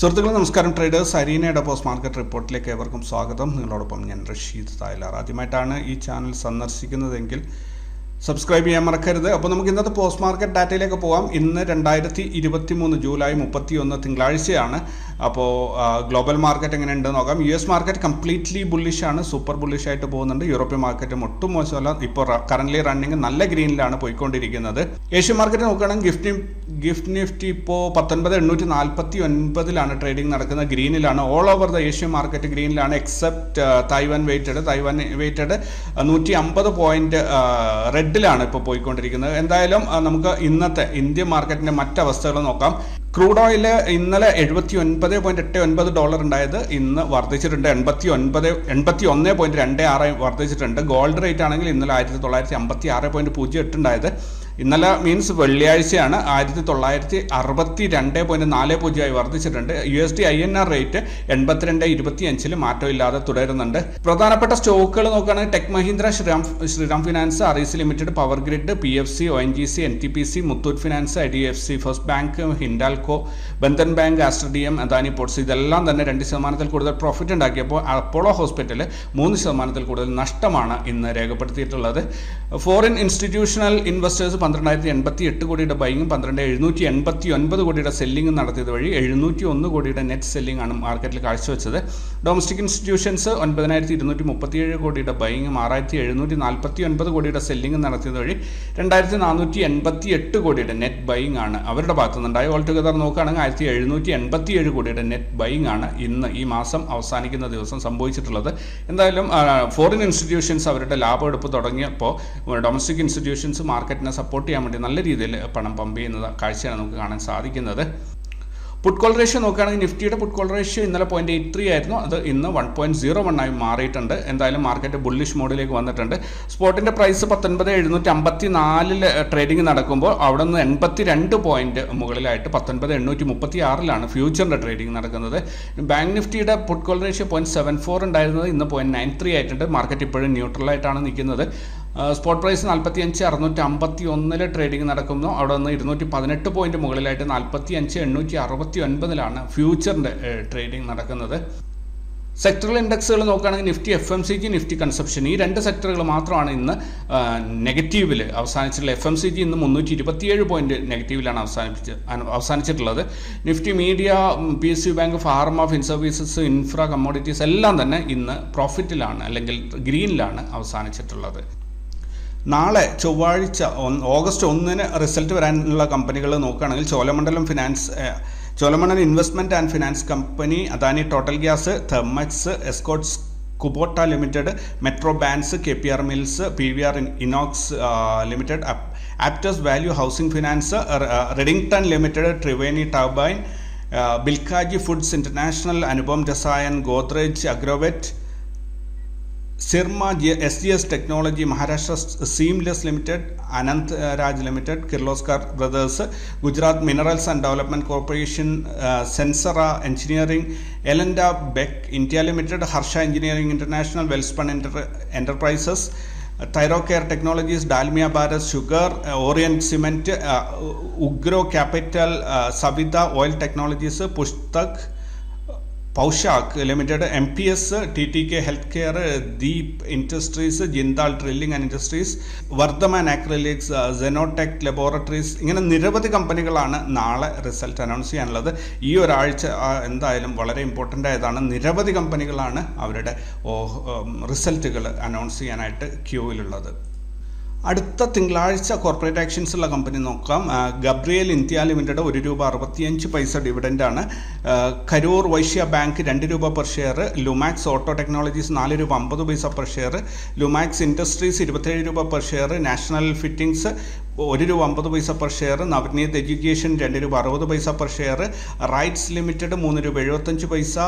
സുഹൃത്തുക്കളെ നമസ്കാരം. Traders അരീനയുടെ post market റിപ്പോർട്ടിലേക്ക് ഏവർക്കും സ്വാഗതം. നിങ്ങളോടൊപ്പം ഞാൻ റഷീദ് തായ്ലാർ. ആദ്യമായിട്ടാണ് ഈ ചാനൽ സന്ദർശിക്കുന്നതെങ്കിൽ സബ്സ്ക്രൈബ് ചെയ്യാൻ മറക്കരുത്. അപ്പോൾ നമുക്ക് ഇന്നത്തെ പോസ്റ്റ് മാർക്കറ്റ് ഡാറ്റയിലേക്ക് പോകാം. ഇന്ന് 2023 ജൂലൈ 31 തിങ്കളാഴ്ചയാണ്. അപ്പോൾ ഗ്ലോബൽ മാർക്കറ്റ് എങ്ങനെയുണ്ട് നോക്കാം. US മാർക്കറ്റ് കംപ്ലീറ്റ്ലി ബുള്ളിഷാണ്, സൂപ്പർ ബുള്ളിഷ് ആയിട്ട് പോകുന്നുണ്ട്. യൂറോപ്യൻ മാർക്കറ്റും ഒട്ടും മോശമല്ല. ഇപ്പോൾ കറന്റ് റണ്ണിങ് നല്ല ഗ്രീനിലാണ് പോയിക്കൊണ്ടിരിക്കുന്നത്. ഏഷ്യൻ മാർക്കറ്റ് നോക്കുകയാണെങ്കിൽ ഗിഫ്റ്റ് നിഫ്റ്റി ഇപ്പോൾ 19,849 ട്രേഡിംഗ് നടക്കുന്നത്. ഗ്രീനിലാണ്. All over the Asian market ഗ്രീനിലാണ്, എക്സെപ്റ്റ് തൈവാൻ വെയ്റ്റഡ് 150 പോയിന്റ് റെഡിലാണ് ഇപ്പോൾ പോയിക്കൊണ്ടിരിക്കുന്നത്. എന്തായാലും നമുക്ക് ഇന്നത്തെ ഇന്ത്യൻ മാർക്കറ്റിന്റെ മറ്റവസ്ഥകൾ നോക്കാം. ക്രൂഡ് ഓയിൽ ഇന്നലെ $79.89 ഉണ്ടായത് ഇന്ന് വർദ്ധിച്ചിട്ടുണ്ട്, 81.26 വർദ്ധിച്ചിട്ടുണ്ട്. ഗോൾഡ് റേറ്റ് ആണെങ്കിൽ ഇന്നലെ 1956.08 ഉണ്ടായത് ഇന്നലെ മീൻസ് വെള്ളിയാഴ്ചയാണ് 1962.40 വർദ്ധിച്ചിട്ടുണ്ട്. USD INR റേറ്റ് 82.25 മാറ്റമില്ലാതെ തുടരുന്നുണ്ട്. പ്രധാനപ്പെട്ട സ്റ്റോക്കുകൾ നോക്കുകയാണെങ്കിൽ Tech Mahindra, Shriram Finance, REC limited, Power Grid, PFC, ONGC, NTPC, Muthoot Finance, IDFC First Bank, Hindalco, Bandhan Bank, Aster DM, Adani Ports ഇതെല്ലാം തന്നെ 2% കൂടുതൽ പ്രോഫിറ്റ് ഉണ്ടാക്കിയപ്പോൾ അപ്പോളോ ഹോസ്പിറ്റൽ 3% കൂടുതൽ നഷ്ടമാണ് ഇന്ന് രേഖപ്പെടുത്തിയിട്ടുള്ളത്. ഫോറിൻ ഇൻസ്റ്റിറ്റ്യൂഷണൽ ഇൻവെസ്റ്റേഴ്സ് 12,088 കോടിയുടെ ബൈങ്ങും 12,789 കോടിയുടെ സെല്ലിങ്ങും നടത്തിയത് വഴി 701 കോടിയുടെ നെറ്റ് സെല്ലിംഗ് ആണ് മാർക്കറ്റിൽ കാഴ്ചവെച്ചത്. ഡൊമസ്റ്റിക് ഇൻസ്റ്റിറ്റ്യൂഷൻസ് 9,227 കോടിയുടെ ബൈങ്ങും 6,749 കോടിയുടെ സെല്ലിംഗ് നടത്തിയത് വഴി 2,488 കോടിയുടെ നെറ്റ് ബൈങ് ആണ് അവരുടെ ഭാഗത്തുനിന്നുണ്ടായി. ഓൾ ടുഗദർ നോക്കുകയാണെങ്കിൽ 1,787 കോടിയുടെ നെറ്റ് ബൈങ് ആണ് ഇന്ന് ഈ മാസം അവസാനിക്കുന്ന ദിവസം സംഭവിച്ചിട്ടുള്ളത്. എന്തായാലും ഫോറിൻ ഇൻസ്റ്റിറ്റ്യൂഷൻസ് അവരുടെ ലാഭമെടുപ്പ് തുടങ്ങിയപ്പോൾ ഡൊമസ്റ്റിക് ഇൻസ്റ്റിറ്റ്യൂഷൻസ് മാർക്കറ്റിനെ സപ്പോർട്ട് ചെയ്യാൻ വേണ്ടി നല്ല രീതിയിൽ പണം പമ്പ് ചെയ്യുന്ന കാഴ്ചയാണ് നമുക്ക് കാണാൻ സാധിക്കുന്നത്. പുട്ട് കോൾ റേഷ്യോ നോക്കുകയാണെങ്കിൽ നിഫ്റ്റിയുടെ പുട്ട് കോൾ റേഷ്യോ ഇന്നലെ 0.83 ആയിരുന്നു, അത് ഇന്ന് 1.01 ആയി മാറിയിട്ടുണ്ട്. എന്തായാലും മാർക്കറ്റ് ബുള്ളിഷ് മോഡിലേക്ക് വന്നിട്ടുണ്ട്. സ്പോട്ടിൻ്റെ പ്രൈസ് 19,754 ട്രേഡിംഗ് നടക്കുമ്പോൾ അവിടെ നിന്ന് 82 പോയിന്റ് മുകളിലായിട്ട് 19,836 ഫ്യൂച്ചറിൻ്റെ ട്രേഡിംഗ് നടക്കുന്നത്. ബാങ്ക് നിഫ്റ്റിയുടെ പുട്ട് കോൾ റേഷ്യോ 0.74 ഉണ്ടായിരുന്നത് ഇന്ന് 0.93 ആയിട്ടുണ്ട്. മാർക്കറ്റ് ഇപ്പോഴും ന്യൂട്രലായിട്ടാണ് നിൽക്കുന്നത്. സ്പോട്ട് പ്രൈസ് 45,651 ട്രേഡിംഗ് നടക്കുന്നു. അവിടെ നിന്ന് 218 പോയിന്റ് മുകളിലായിട്ട് 45,869 ഫ്യൂച്ചറിൻ്റെ ട്രേഡിംഗ് നടക്കുന്നത്. സെക്ടറൽ ഇൻഡെക്സുകൾ നോക്കുകയാണെങ്കിൽ നിഫ്റ്റി FMCG, നിഫ്റ്റി കൺസപ്ഷൻ ഈ രണ്ട് സെക്ടറുകൾ മാത്രമാണ് ഇന്ന് നെഗറ്റീവിൽ അവസാനിച്ചിട്ടുള്ളത്. FMCG ഇന്ന് 327 പോയിന്റ് നെഗറ്റീവിലാണ് അവസാനിച്ചിട്ടുള്ളത്. Nifty media, PSU bank, pharma, fin services, infra, commodities എല്ലാം തന്നെ ഇന്ന് പ്രോഫിറ്റിലാണ് അല്ലെങ്കിൽ ഗ്രീനിലാണ് അവസാനിച്ചിട്ടുള്ളത്. നാളെ ചൊവ്വാഴ്ച ഓഗസ്റ്റ് 1 റിസൾട്ട് വരാനുള്ള കമ്പനികൾ നോക്കുകയാണെങ്കിൽ Cholamandalam investment and finance company, Adani total gas, Thermax, Escorts Kubota limited, metro brands, KPR mills, PVR Inox limited, Aptus value housing finance, Redington limited, Triveni turbine, Bikaji foods international, Anupam Rasayan, Godrej Agrovet, Syrma, SGS technology, Maharashtra seamless limited, Anant Raj limited, Kirloskar brothers, Gujarat minerals and development corporation, Sansera engineering, Elantas Beck India limited, Harsha engineering international, Welspun enterprises, Thyrocare technologies, Dalmia Bharat sugar, orient cement, Ugro capital, Savita oil technologies, Pustak Poshak limited, MPS, TTK health care, Deep industries, Jindal drilling and industries, Vardhman acrylics, Xenotech laboratories ഇങ്ങനെ നിരവധി കമ്പനികളാണ് നാളെ result announce ചെയ്യാനുള്ളത്. ഈ ഒരാഴ്ച എന്തായാലും വളരെ important ആയതാണ്. നിരവധി കമ്പനികളാണ് അവരുടെ റിസൾട്ടുകൾ അനൗൺസ് ചെയ്യാനായിട്ട് ക്യൂവിലുള്ളത്. അടുത്ത തിങ്കളാഴ്ച കോർപ്പറേറ്റ് ആക്ഷൻസ് ഉള്ള കമ്പനി നോക്കാം. ഗബ്രിയേൽ ഇന്ത്യ ലിമിറ്റഡ് ₹1.65 ഡിവിഡൻഡാണ്. Karur Vysya bank ₹2 per share. Lumax auto technologies ₹4.50 per share. Lumax industries ₹27 per share. National fittings ₹1.50 per share. Navneet education ₹2.60 per share. RITES limited ₹3.75.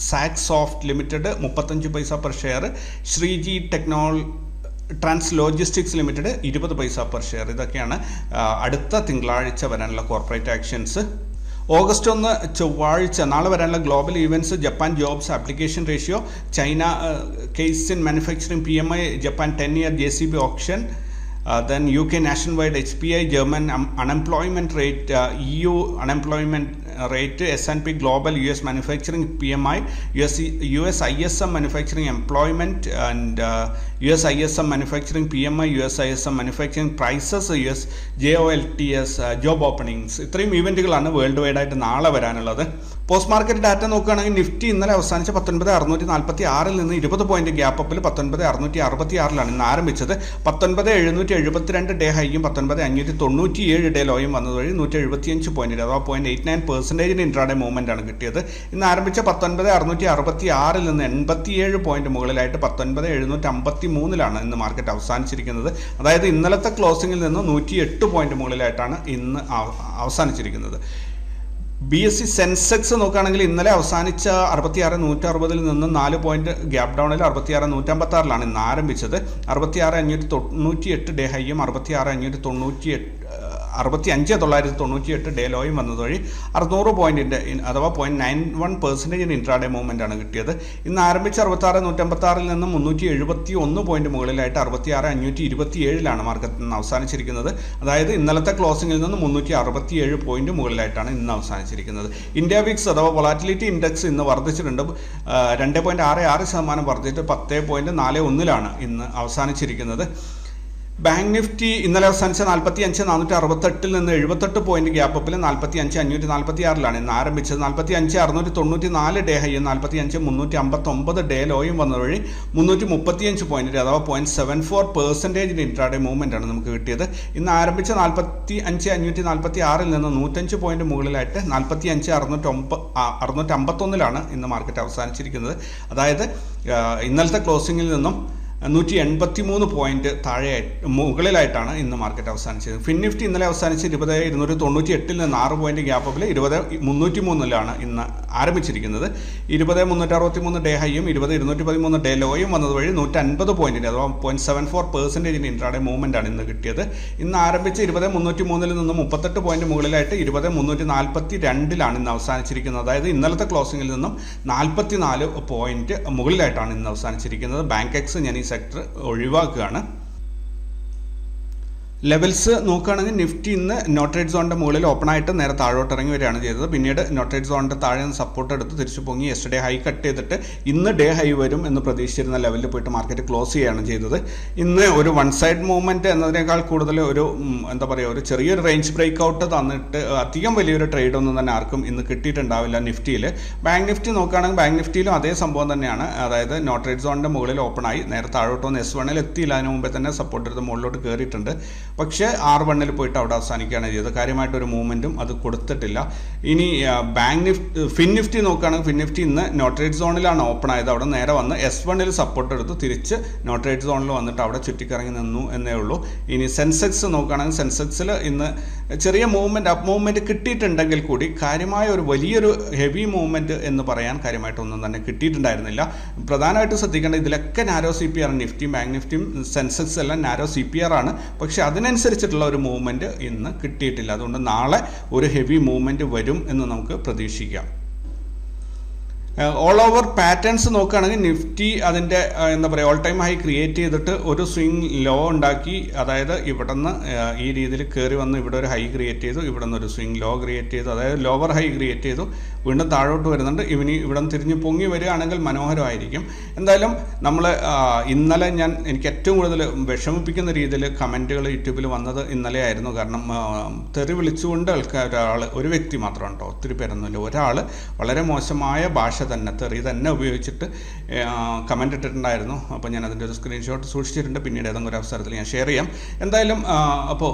Saksoft limited $35 per share. Shreeji trans logistics limited $20 per share. ഇതൊക്കെയാണ് അടുത്ത തിങ്കളാഴ്ച വരാനുള്ള corporate actions. August 1 ചൊവ്വാഴ്ച നാളെ വരാനുള്ള global events: Japan jobs application ratio, China Caixin manufacturing PMI, Japan 10-year JCB auction, then UK nationwide HPI, German unemployment rate, EU unemployment rate, S&P global, US manufacturing PMI, US ISM manufacturing employment and US ISM manufacturing PMI, US ISM manufacturing prices, US JOLTS job openings. ഇത്രയും ഇവൻറ്റുകളാണ് worldwide ആയിട്ട് നാളെ വരാനുള്ളത്. Post market data നോക്കുകയാണെങ്കിൽ നിഫ്റ്റി ഇന്നലെ അവസാനിച്ച 19,646 നിന്ന് 20 point gap അപ്പിൽ 19,666 ഇന്ന് ആരംഭിച്ചത്. 19,772 ഡേ ഹൈയും 19,597 ഡേ ലോയും വന്നതുവഴി 175 പോയിന്റ് അഥവാ 0.89% ഇൻട്രാഡേ മൂവ്മെന്റ് ആണ് കിട്ടിയത്. ഇന്ന് ആരംഭിച്ച 19,666 നിന്ന് 87 പോയിന്റ് മുകളിലായിട്ട് 19,753 ഇന്ന് മാർക്കറ്റ് അവസാനിച്ചിരിക്കുന്നത്. അതായത് ഇന്നലത്തെ ക്ലോസിംഗിൽ നിന്ന് 108 പോയിന്റ് മുകളിലായിട്ടാണ് ഇന്ന് അവസാനിച്ചിരിക്കുന്നത്. BSE സെൻസെക്സ് നോക്കുകയാണെങ്കിൽ ഇന്നലെ അവസാനിച്ച 66,160 നിന്ന് 4 പോയിന്റ് ഗ്യാപ് ഡൗണിൽ 66,156 ഇന്ന് ആരംഭിച്ചത്. 66,598 ഡേ ഹൈയും 65,998 ഡേ ലോയും വന്നതുവഴി 600 പോയിന്റിൻ്റെ അഥവാ 0.91% ഇൻട്രാഡേ മൂവ്മെൻ്റ് ആണ് കിട്ടിയത്. ഇന്ന് ആരംഭിച്ച 66,156 നിന്ന് 371 പോയിന്റ് മുകളിലായിട്ട് 66,527 മാർക്കറ്റ് ഇന്ന് അവസാനിച്ചിരിക്കുന്നത്. അതായത് ഇന്നലത്തെ ക്ലോസിംഗിൽ നിന്ന് 367 പോയിന്റ് മുകളിലായിട്ടാണ് ഇന്ന് അവസാനിച്ചിരിക്കുന്നത്. ഇന്ത്യ വിക്സ് അഥവാ വൊളാറ്റിലിറ്റി ഇൻഡെക്സ് ഇന്ന് വർദ്ധിച്ചിട്ടുണ്ട്. 2.66% വർദ്ധിച്ചിട്ട് 10.41 ഇന്ന് അവസാനിച്ചിരിക്കുന്നത്. ബാങ്ക് നിഫ്റ്റി ഇന്നലെ അവസാനിച്ച 45,468 നിന്ന് 78 പോയിന്റ് ഗ്യാപ്പ് അപ്പിൽ 45,546 ഇന്ന് ആരംഭിച്ചത്. 45,694 ഡേ ഹൈയും 45,359 ഡേ ലോയും വന്ന വഴി 335 പോയിന്റ് അഥവാ 0.74% ഇൻട്രാഡേ മൂവ്മെന്റ് ആണ് നമുക്ക് കിട്ടിയത്. ഇന്ന് ആരംഭിച്ച 45,546 നിന്ന് 105 പോയിന്റ് മുകളിലായിട്ട് 45,651 ഇന്ന് മാർക്കറ്റ് അവസാനിച്ചിരിക്കുന്നത്. അതായത് ഇന്നലത്തെ ക്ലോസിംഗിൽ നിന്നും 183 പോയിന്റ് മുകളിലായിട്ടാണ് ഇന്ന് മാർക്കറ്റ് അവസാനിച്ചത്. ഫിൻനിഫ്റ്റി ഇന്നലെ അവസാനിച്ച് 20,298 നിന്ന് 6 പോയിന്റ് ഗ്യാപ്പ് അപ്പിൽ 20,303 ഇന്ന് ആരംഭിച്ചിരിക്കുന്നത്. 20,363 ഡേ ഹൈയും 20,213 ഡേ ലോയും വന്നതുവഴി 150 പോയിന്റിന് അഥവാ 0.74% ഇൻട്രാഡേ മൂവ്മെന്റ് ആണ് ഇന്ന് കിട്ടിയത്. ഇന്ന് ആരംഭിച്ച് 20,303 നിന്ന് 38 പോയിന്റ് മുകളിലായിട്ട് 20,342 ഇന്ന് അവസാനിച്ചിരിക്കുന്നത്. അതായത് ഇന്നലത്തെ ക്ലോസിംഗിൽ നിന്നും 44 പോയിന്റ് മുകളിലായിട്ടാണ് ഇന്ന് അവസാനിച്ചിരിക്കുന്നത്. ബാങ്ക് എക്സ് ഞാൻ ഈ സെക്ടർ ഒഴിവാക്കുകയാണ്. ലെവൽസ് നോക്കുകയാണെങ്കിൽ നിഫ്റ്റി ഇന്ന് നോട്രേഡ് സോണിൻ്റെ മുകളിൽ ഓപ്പൺ ആയിട്ട് നേരെ താഴോട്ട് ഇറങ്ങി വരികയാണ് ചെയ്തത്. പിന്നീട് നോട്രേഡ് സോണിൻ്റെ താഴെ നിന്ന് സപ്പോർട്ട് എടുത്ത് തിരിച്ചു പൊങ്ങി യെസ്റ്റർഡേ ഹൈ കട്ട് ചെയ്തിട്ട് ഇന്ന് ഡേ ഹൈ വരും എന്ന് പ്രതീക്ഷിച്ചിരുന്ന ലെവലിൽ പോയിട്ട് മാർക്കറ്റ് ക്ലോസ് ചെയ്യുകയാണ് ചെയ്തത്. ഇന്ന് ഒരു വൺ സൈഡ് മൂവ്മെൻറ്റ് എന്നതിനേക്കാൾ കൂടുതൽ ഒരു എന്താ പറയുക ഒരു ചെറിയൊരു റേഞ്ച് ബ്രേക്ക് ഔട്ട് തന്നിട്ട് അധികം വലിയൊരു ട്രേഡ് ഒന്നും തന്നെ ആർക്കും ഇന്ന് കിട്ടിയിട്ടുണ്ടാവില്ല നിഫ്റ്റിയിൽ. ബാങ്ക് നിഫ്റ്റി നോക്കുകയാണെങ്കിൽ ബാങ്ക് നിഫ്റ്റിയിലും അതേ സംഭവം തന്നെയാണ്. അതായത് നോട്രേഡ് സോണിൻ്റെ മുകളിൽ ഓപ്പൺ ആയി നേരെ താഴോട്ട് വന്ന് S1 എത്തിയില്ല. അതിന് മുമ്പേ തന്നെ സപ്പോർട്ട് എടുത്ത് മുകളിലോട്ട് കയറിയിട്ടുണ്ട്. പക്ഷേ R1 പോയിട്ട് അവിടെ അവസാനിക്കുകയാണ് ചെയ്തത്. കാര്യമായിട്ടൊരു മൂവ്മെൻറ്റും അത് കൊടുത്തിട്ടില്ല. ഇനി ഫിൻ നിഫ്റ്റി നോക്കുകയാണെങ്കിൽ ഫിൻ നിഫ്റ്റി ഇന്ന് നോട്രേഡ് സോണിലാണ് ഓപ്പൺ ആയത്. അവിടെ നേരെ വന്ന് S1 സപ്പോർട്ട് എടുത്ത് തിരിച്ച് നോട്രേഡ് സോണിൽ വന്നിട്ട് അവിടെ ചുറ്റിക്കറങ്ങി നിന്നു എന്നേ ഉള്ളൂ. ഇനി സെൻസെക്സ് നോക്കുകയാണെങ്കിൽ സെൻസെക്സിൽ ഇന്ന് ചെറിയ മൂവ്മെൻറ്റ് അപ്പ് മൂവ്മെൻറ്റ് കിട്ടിയിട്ടുണ്ടെങ്കിൽ കൂടി കാര്യമായ ഒരു വലിയൊരു ഹെവി മൂവ്മെൻറ്റ് എന്ന് പറയാൻ കാര്യമായിട്ടൊന്നും തന്നെ കിട്ടിയിട്ടുണ്ടായിരുന്നില്ല. പ്രധാനമായിട്ട് ശ്രദ്ധിക്കേണ്ടത് ഇതിലൊക്കെ നാരോ CPR നിഫ്റ്റിയും ബാങ്ക് നിഫ്റ്റിയും സെൻസെക്സ് എല്ലാം നാരോ CPR ആണ്. പക്ഷേ അതിനനുസരിച്ചിട്ടുള്ള ഒരു മൂവ്മെൻറ്റ് ഇന്ന് കിട്ടിയിട്ടില്ല. അതുകൊണ്ട് നാളെ ഒരു ഹെവി മൂവ്മെൻറ്റ് വരും എന്ന് നമുക്ക് പ്രതീക്ഷിക്കാം. ഓൾ ഓവർ പാറ്റേൺസ് നോക്കുകയാണെങ്കിൽ നിഫ്റ്റി അതിൻ്റെ എന്താ പറയുക ഓൾ ടൈം ഹൈ ക്രിയേറ്റ് ചെയ്തിട്ട് ഒരു സ്വിംഗ് ലോ ഉണ്ടാക്കി. അതായത് ഇവിടെ നിന്ന് ഈ രീതിയിൽ കയറി വന്ന് ഇവിടെ ഒരു ഹൈ ക്രിയേറ്റ് ചെയ്തു, ഇവിടെ നിന്ന് ഒരു സ്വിംഗ് ലോ ക്രിയേറ്റ് ചെയ്തു, അതായത് ലോവർ ഹൈ ക്രിയേറ്റ് ചെയ്തു, വീണ്ടും താഴോട്ട് വരുന്നുണ്ട്. ഇവിടെ നിന്ന് തിരിഞ്ഞ് പൊങ്ങി വരികയാണെങ്കിൽ മനോഹരമായിരിക്കും. എന്തായാലും നമ്മൾ ഇന്നലെ എനിക്ക് ഏറ്റവും കൂടുതൽ വിഷമിപ്പിക്കുന്ന രീതിയിൽ കമൻറ്റുകൾ യൂട്യൂബിൽ വന്നത് ഇന്നലെ ആയിരുന്നു. കാരണം തെറി വിളിച്ചുകൊണ്ട് ഒരു വ്യക്തി മാത്രമാണ് കേട്ടോ, ഒത്തിരി പേരൊന്നുമില്ല, ഒരാൾ വളരെ മോശമായ ഭാഷ തന്നെ തെറി തന്നെ ഉപയോഗിച്ചിട്ട് കമൻ്റ് ഇട്ടിട്ടുണ്ടായിരുന്നു. അപ്പോൾ ഞാൻ അതിൻ്റെ ഒരു സ്ക്രീൻഷോട്ട് സൂക്ഷിച്ചിട്ടുണ്ട്. പിന്നീട് ഏതെങ്കിലും ഒരു അവസരത്തിൽ ഞാൻ ഷെയർ ചെയ്യാം. എന്തായാലും അപ്പോൾ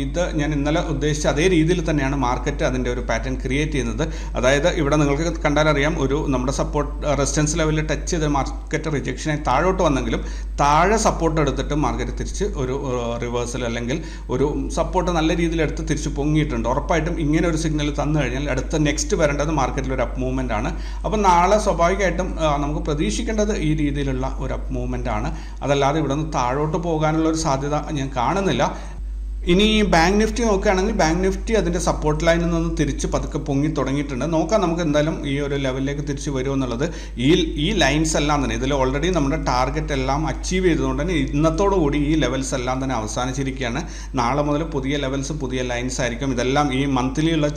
ഇത് ഞാൻ ഇന്നലെ ഉദ്ദേശിച്ച അതേ രീതിയിൽ തന്നെയാണ് മാർക്കറ്റ് അതിൻ്റെ ഒരു പാറ്റേൺ ക്രിയേറ്റ് ചെയ്യുന്നത്. അതായത് ഇവിടെ നിങ്ങൾക്ക് കണ്ടാലറിയാം നമ്മുടെ സപ്പോർട്ട് റെസിസ്റ്റൻസ് ലെവലിൽ ടച്ച് ചെയ്ത് മാർക്കറ്റ് റിജക്ഷനായി താഴോട്ട് വന്നെങ്കിലും താഴെ സപ്പോർട്ട് എടുത്തിട്ട് മാർക്കറ്റ് തിരിച്ച് ഒരു റിവേഴ്സൽ അല്ലെങ്കിൽ ഒരു സപ്പോർട്ട് നല്ല രീതിയിൽ എടുത്ത് തിരിച്ച് പൊങ്ങിയിട്ടുണ്ട്. ഉറപ്പായിട്ടും ഇങ്ങനെ ഒരു സിഗ്നൽ തന്നു കഴിഞ്ഞാൽ അടുത്ത നെക്സ്റ്റ് വരേണ്ടത് മാർക്കറ്റിൽ ഒരു അപ്പ് മൂവ്മെൻ്റ് ആണ്. അപ്പം നാളെ സ്വാഭാവികമായിട്ടും നമുക്ക് പ്രതീക്ഷിക്കേണ്ടത് ഈ രീതിയിലുള്ള ഒരു അപ്പ് മൂവ്മെൻ്റ് ആണ്. അതല്ലാതെ ഇവിടെ നിന്ന് താഴോട്ട് പോകാനുള്ള ഒരു സാധ്യത ഞാൻ കാണുന്നില്ല. ഇനി ബാങ്ക് നിഫ്റ്റി നോക്കുകയാണെങ്കിൽ ബാങ്ക് നിഫ്റ്റി അതിൻ്റെ സപ്പോർട്ട് ലൈനിൽ നിന്ന് തിരിച്ച് പതുക്കെ പൊങ്ങി തുടങ്ങിയിട്ടുണ്ട്. നോക്കാം നമുക്ക് എന്തായാലും ഈ ഒരു ലെവലിലേക്ക് തിരിച്ച് വരുമോ എന്നുള്ളത്. ഈ ലൈൻസ് എല്ലാം തന്നെ ഇതിൽ ഓൾറെഡി നമ്മുടെ ടാർഗറ്റ് എല്ലാം അച്ചീവ് ചെയ്തുകൊണ്ട് തന്നെ ഇന്നത്തോടുകൂടി ഈ ലെവൽസ് എല്ലാം തന്നെ അവസാനിച്ചിരിക്കുകയാണ്. നാളെ മുതൽ പുതിയ ലെവൽസ്, പുതിയ ലൈൻസ് ആയിരിക്കും. ഇതെല്ലാം ഈ മന്ത്ലിയുള്ള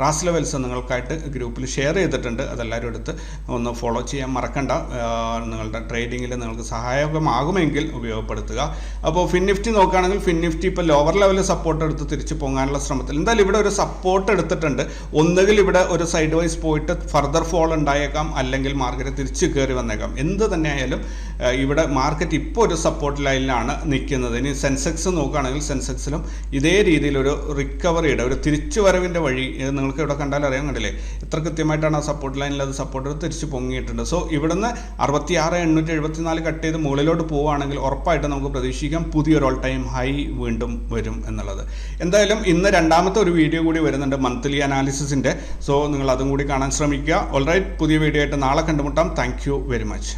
റാസ് ലെവൽസ് നിങ്ങൾക്കായിട്ട് ഗ്രൂപ്പിൽ ഷെയർ ചെയ്തിട്ടുണ്ട്. അതെല്ലാവരും എടുത്ത് ഒന്ന് ഫോളോ ചെയ്യാൻ മറക്കണ്ട. നിങ്ങളുടെ ട്രേഡിങ്ങിൽ നിങ്ങൾക്ക് സഹായകമാകുമെങ്കിൽ ഉപയോഗപ്പെടുത്തുക. അപ്പോൾ ഫിൻ നിഫ്റ്റി നോക്കുകയാണെങ്കിൽ ഫിൻ നിഫ്റ്റി ഇപ്പോൾ ലോവർ ലെവലിൽ സപ്പോർട്ട് എടുത്ത് തിരിച്ച് പോകാനുള്ള ശ്രമത്തിൽ. എന്തായാലും ഇവിടെ ഒരു സപ്പോർട്ട് എടുത്തിട്ടുണ്ട്. ഒന്നുകിൽ ഇവിടെ ഒരു സൈഡ് വൈസ് പോയിട്ട് ഫർദർ ഫോൾ ഉണ്ടായേക്കാം, അല്ലെങ്കിൽ മാർക്കറ്റ് തിരിച്ച് കയറി വന്നേക്കാം. എന്ത് തന്നെയായാലും ഇവിടെ മാർക്കറ്റ് ഇപ്പോൾ ഒരു സപ്പോർട്ട് ലൈനിലാണ് നിൽക്കുന്നത്. ഇനി സെൻസെക്സ് നോക്കുകയാണെങ്കിൽ സെൻസെക്സിലും ഇതേ രീതിയിലൊരു റിക്കവറിയുടെ ഒരു തിരിച്ചുവരവിൻ്റെ വഴി നിങ്ങൾക്ക് ഇവിടെ കണ്ടാൽ അറിയാൻ കണ്ടില്ലേ എത്ര കൃത്യമായിട്ടാണ് ആ സപ്പോർട്ട് ലൈനിൽ അത് സപ്പോർട്ട് എടുത്ത് തിരിച്ച് പൊങ്ങിയിട്ടുണ്ട്. സോ ഇവിടുന്ന് 66,874 കട്ട് ചെയ്ത് മുകളിലോട്ട് പോവുകയാണെങ്കിൽ ഉറപ്പായിട്ട് നമുക്ക് പ്രതീക്ഷിക്കാം പുതിയൊരു ഓൾ ടൈം ഹൈ വീണ്ടും വരും എന്നുള്ളത്. എന്തായാലും ഇന്ന് രണ്ടാമത്തെ ഒരു വീഡിയോ കൂടി വരുന്നുണ്ട് മന്ത്ലി അനാലിസിസിൻ്റെ. സോ നിങ്ങൾ അതും കൂടി കാണാൻ ശ്രമിക്കുക. ഓൾറൈറ്റ്, പുതിയ വീഡിയോ ആയിട്ട് നാളെ കണ്ടുമുട്ടാം. Thank you very much.